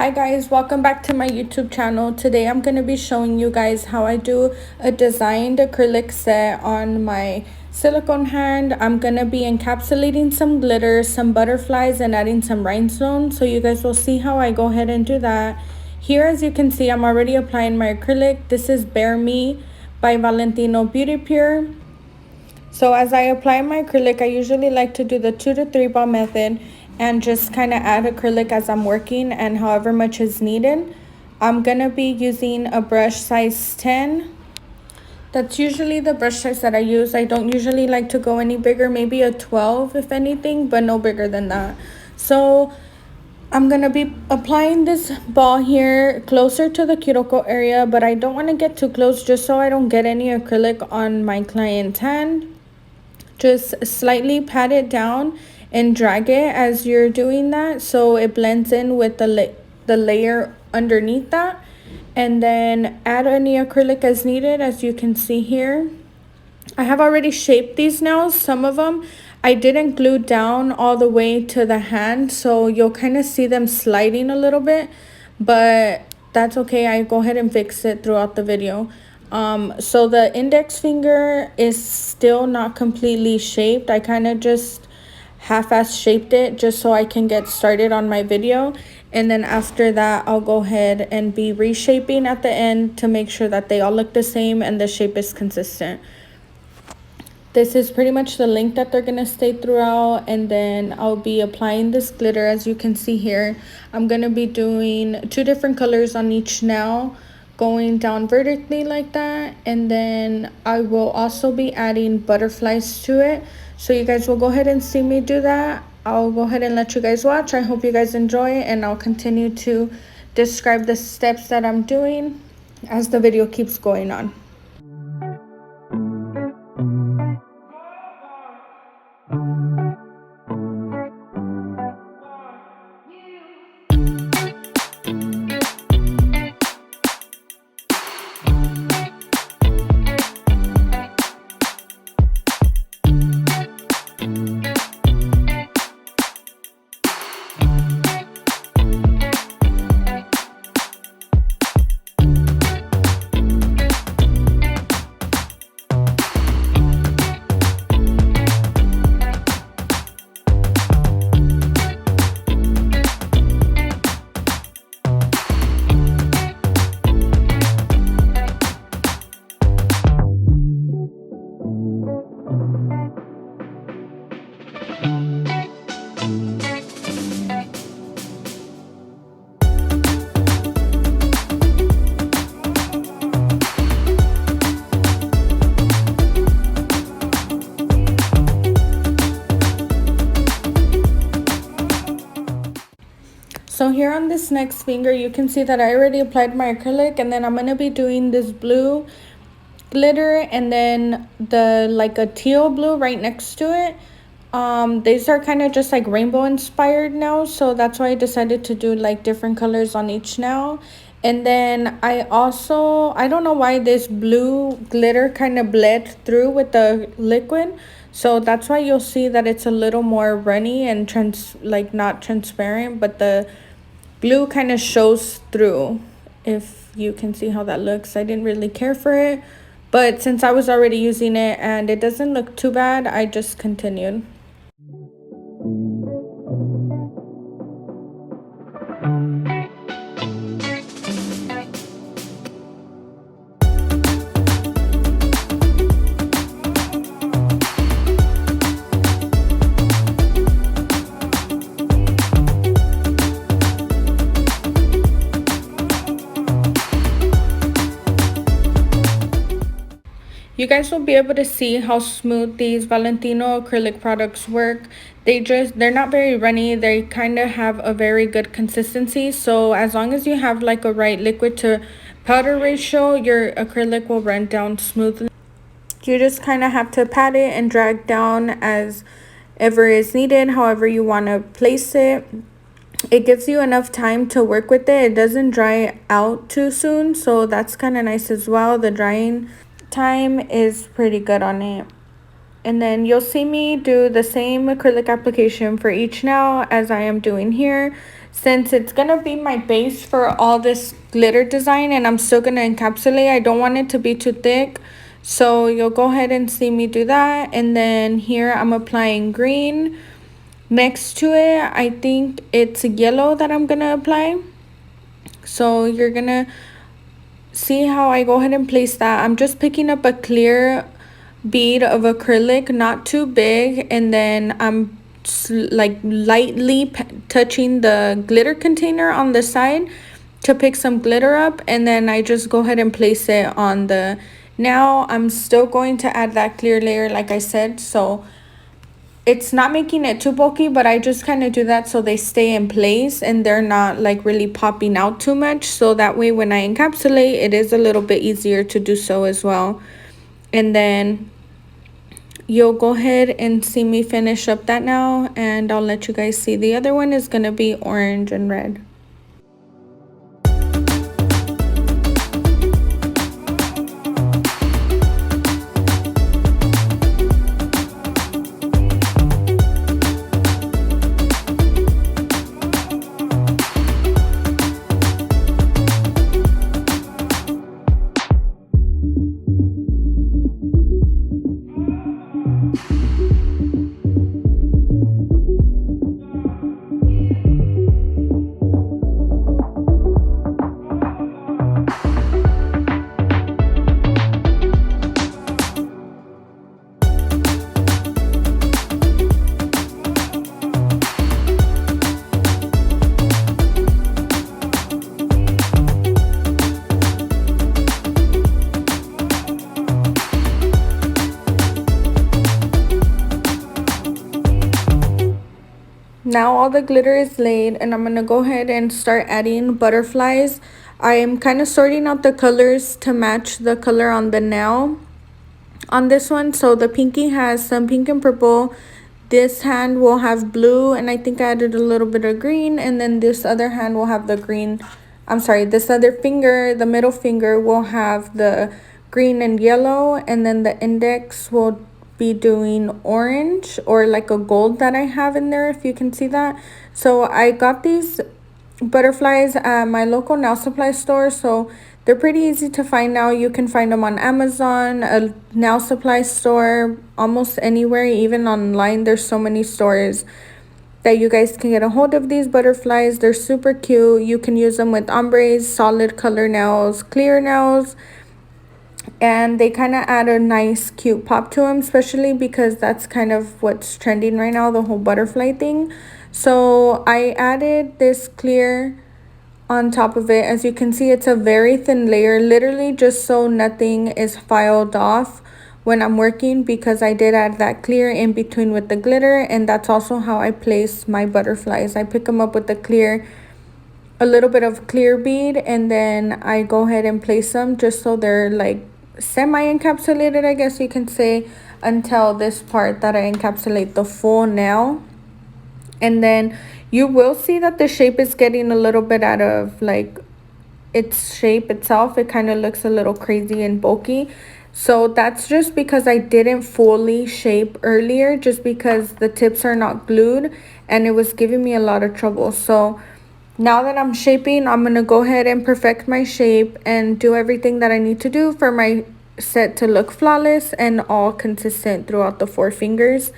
Hi guys, welcome back to my YouTube channel. Today I'm going to be showing you guys how I do a designed acrylic set on my silicone hand. I'm going to be encapsulating some glitter, some butterflies, and adding some rhinestones. So you guys will see how I go ahead and do that. Here, as you can see, I'm already applying my acrylic. This is Bare Me by Valentino Beauty Pure. So as I apply my acrylic, I usually like to do the 2 to 3 ball method and just kind of add acrylic as I'm working and however much is needed. I'm going to be using a brush size 10. That's usually the brush size that I use. I don't usually like to go any bigger, maybe a 12 if anything, but no bigger than that. So I'm going to be applying this ball here closer to the cuticle area, but I don't want to get too close just so I don't get any acrylic on my client's hand. Just slightly pat it down and drag it as you're doing that so it blends in with the layer underneath that, and then add any acrylic as needed. As you can see here, I have already shaped these nails. Some of them I didn't glue down all the way to the hand, so you'll kind of see them sliding a little bit, but that's okay. I go ahead and fix it throughout the video. So the index finger is still not completely shaped. I kind of just half-ass shaped it just so I can get started on my video, and then after that I'll go ahead and be reshaping at the end to make sure that they all look the same and the shape is consistent. This is pretty much the length that they're gonna stay throughout, and then I'll be applying this glitter. As you can see here, I'm gonna be doing 2 different colors on each nail, going down vertically like that, and then I will also be adding butterflies to it. So you guys will go ahead and see me do that. I'll go ahead and let you guys watch. I hope you guys enjoy it, and I'll continue to describe the steps that I'm doing as the video keeps going on. So here on this next finger, you can see that I already applied my acrylic, and then I'm going to be doing this blue glitter and then like a teal blue right next to it. These are kind of just like rainbow inspired now, so that's why I decided to do like different colors on each nail. And then I don't know why this blue glitter kind of bled through with the liquid, so that's why you'll see that it's a little more runny and not transparent, but the blue kind of shows through. If you can see how that looks, I didn't really care for it, but since I was already using it and it doesn't look too bad, I just continued. You guys will be able to see how smooth these Valentino acrylic products work. They're not very runny. They kind of have a very good consistency. So as long as you have like a right liquid to powder ratio, your acrylic will run down smoothly. You just kind of have to pat it and drag down as ever is needed, however you want to place it. It gives you enough time to work with it. It doesn't dry out too soon, so that's kind of nice as well. The drying time is pretty good on it. And then you'll see me do the same acrylic application for each nail as I am doing here. since it's gonna be my base for all this glitter design and I'm still gonna encapsulate, I don't want it to be too thick. So you'll go ahead and see me do that. And then here I'm applying green. Next to it, I think it's yellow that I'm gonna apply. So you're gonna see how I go ahead and place that. I'm just picking up a clear bead of acrylic, not too big, and then I'm like lightly touching the glitter container on the side to pick some glitter up, and then I just go ahead and place it on the. Now I'm still going to add that clear layer like I said, so it's not making it too bulky, but I just kind of do that so they stay in place and they're not like really popping out too much, so that way when I encapsulate it is a little bit easier to do so as well. And then you'll go ahead and see me finish up that now, and I'll let you guys see. The other one is gonna be orange and red. Now all the glitter is laid, and I'm gonna go ahead and start adding butterflies. I am kind of sorting out the colors to match the color on the nail on this one. So the pinky has some pink and purple. This hand will have blue, and I think I added a little bit of green, and then this other hand will have the green. I'm sorry, this other finger, the middle finger, will have the green and yellow, and then the index will be doing orange or like a gold that I have in there, if you can see that. So I got these butterflies at my local nail supply store, so they're pretty easy to find now. You can find them on Amazon, a nail supply store, almost anywhere, even online. There's so many stores that you guys can get a hold of these butterflies. They're super cute. You can use them with ombres, solid color nails, clear nails, and they kind of add a nice cute pop to them, especially because that's kind of what's trending right now, the whole butterfly thing. So I added this clear on top of it. As you can see, it's a very thin layer, literally just so nothing is filed off when I'm working, because I did add that clear in between with the glitter. And that's also how I place my butterflies. I pick them up with the clear, a little bit of clear bead, and then I go ahead and place them just so they're like semi-encapsulated, I guess you can say, until this part that I encapsulate the full nail. And then you will see that the shape is getting a little bit out of like its shape itself. It kind of looks a little crazy and bulky. So that's just because I didn't fully shape earlier, just because the tips are not glued and it was giving me a lot of trouble. So now that I'm shaping, I'm going to go ahead and perfect my shape and do everything that I need to do for my set to look flawless and all consistent throughout the 4 fingers.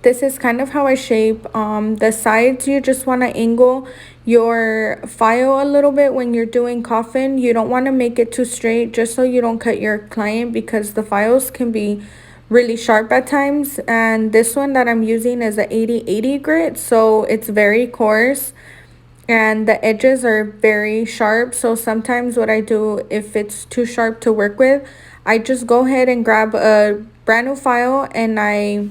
This is kind of how I shape. The sides, you just want to angle your file a little bit when you're doing coffin. You don't want to make it too straight, just so you don't cut your client, because the files can be really sharp at times. And this one that I'm using is a 80/80 grit, so it's very coarse and the edges are very sharp. So sometimes what I do, if it's too sharp to work with, I just go ahead and grab a brand new file and I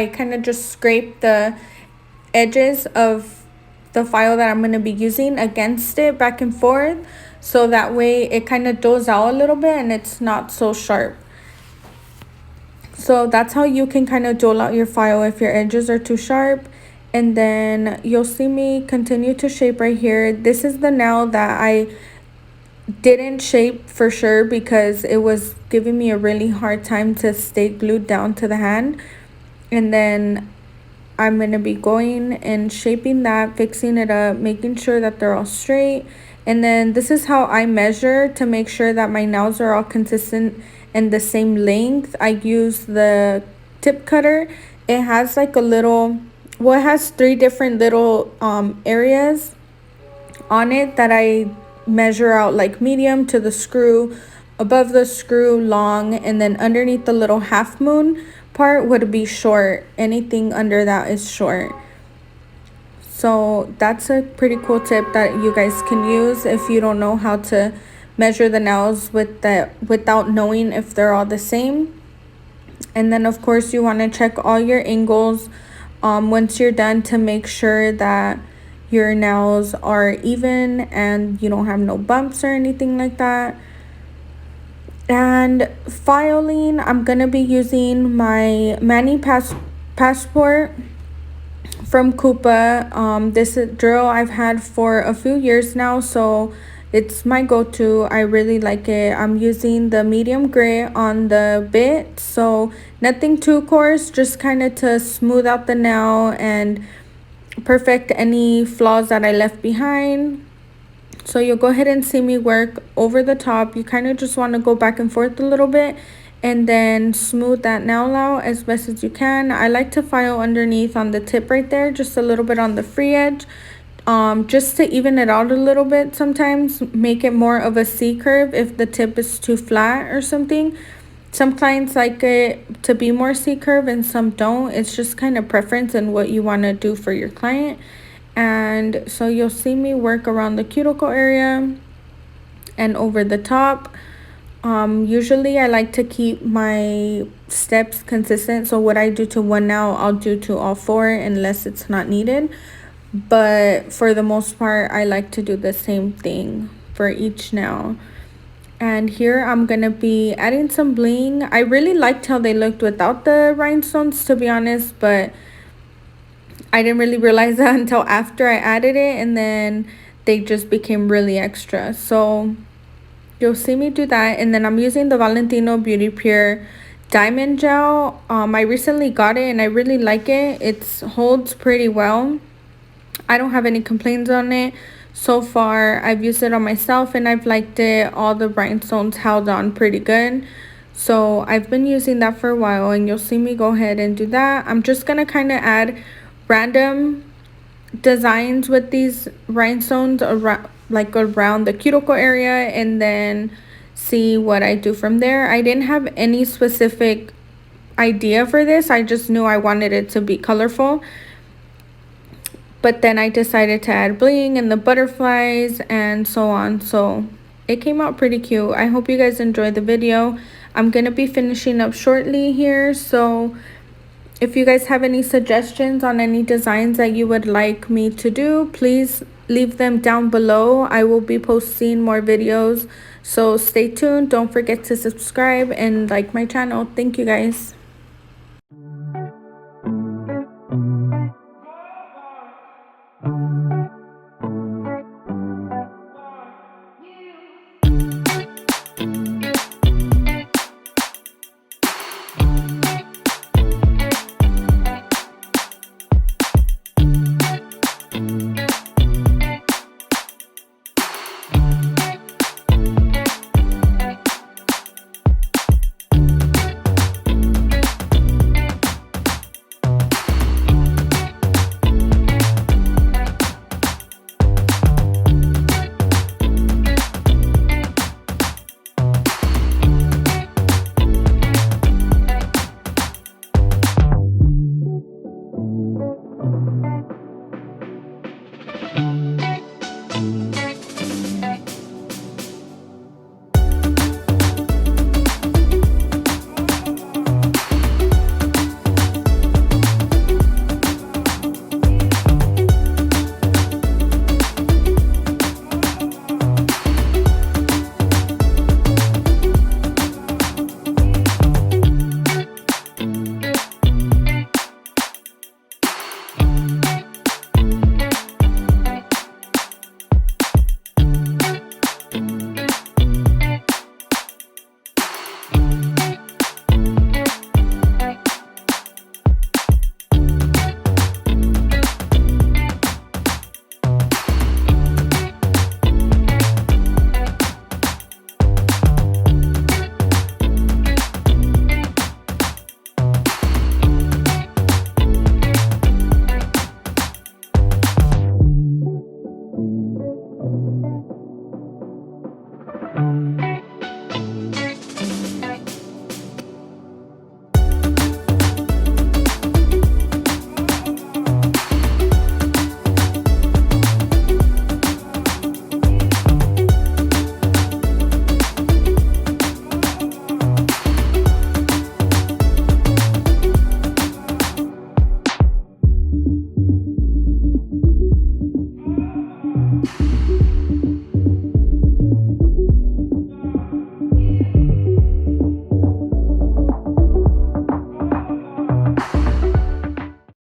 kind of just scrape the edges of the file that I'm going to be using against it back and forth, so that way it kind of dulls out a little bit and it's not so sharp. So that's how you can kind of dull out your file if your edges are too sharp. And then you'll see me continue to shape right here. This is the nail that I didn't shape for sure because it was giving me a really hard time to stay glued down to the hand. And then I'm going to be going and shaping that, fixing it up, making sure that they're all straight. And then this is how I measure to make sure that my nails are all consistent and the same length. I use the tip cutter. It has like a little, well, it has 3 different little areas on it that I measure out, like medium to the screw, above the screw long, and then underneath the little half moon part would be short. Anything under that is short. So that's a pretty cool tip that you guys can use if you don't know how to measure the nails without knowing if they're all the same. And then of course you want to check all your angles once you're done to make sure that your nails are even and you don't have no bumps or anything like that. And filing, I'm gonna be using my Mani Passport from Koopa. This drill I've had for a few years now, so it's my go-to. I really like it. I'm using the medium gray on the bit, so nothing too coarse, just kind of to smooth out the nail and perfect any flaws that I left behind. So you'll go ahead and see me work over the top. You kind of just want to go back and forth a little bit and then smooth that nail out as best as you can. I like to file underneath on the tip right there, just a little bit on the free edge, just to even it out a little bit. Sometimes make it more of a C curve if the tip is too flat or something. Some clients like it to be more C curve and some don't. It's just kind of preference and what you want to do for your client. And so you'll see me work around the cuticle area and over the top. Usually I like to keep my steps consistent, so what I do to one nail I'll do to all 4 unless it's not needed. But for the most part I like to do the same thing for each nail. And here I'm gonna be adding some bling. I really liked how they looked without the rhinestones, to be honest, but I didn't really realize that until after I added it, and then they just became really extra. So you'll see me do that. And then I'm using the Valentino Beauty Pure Diamond Gel. I recently got it and I really like it. It holds pretty well. I don't have any complaints on it so far. I've used it on myself and I've liked it. All the rhinestones held on pretty good. So I've been using that for a while, and you'll see me go ahead and do that. I'm just gonna kind of add random designs with these rhinestones around, like around the cuticle area, and then see what I do from there. I didn't have any specific idea for this. I just knew I wanted it to be colorful. But then I decided to add bling and the butterflies and so on. So it came out pretty cute. I hope you guys enjoyed the video. I'm going to be finishing up shortly here. So if you guys have any suggestions on any designs that you would like me to do, please leave them down below. I will be posting more videos. So stay tuned. Don't forget to subscribe and like my channel. Thank you guys.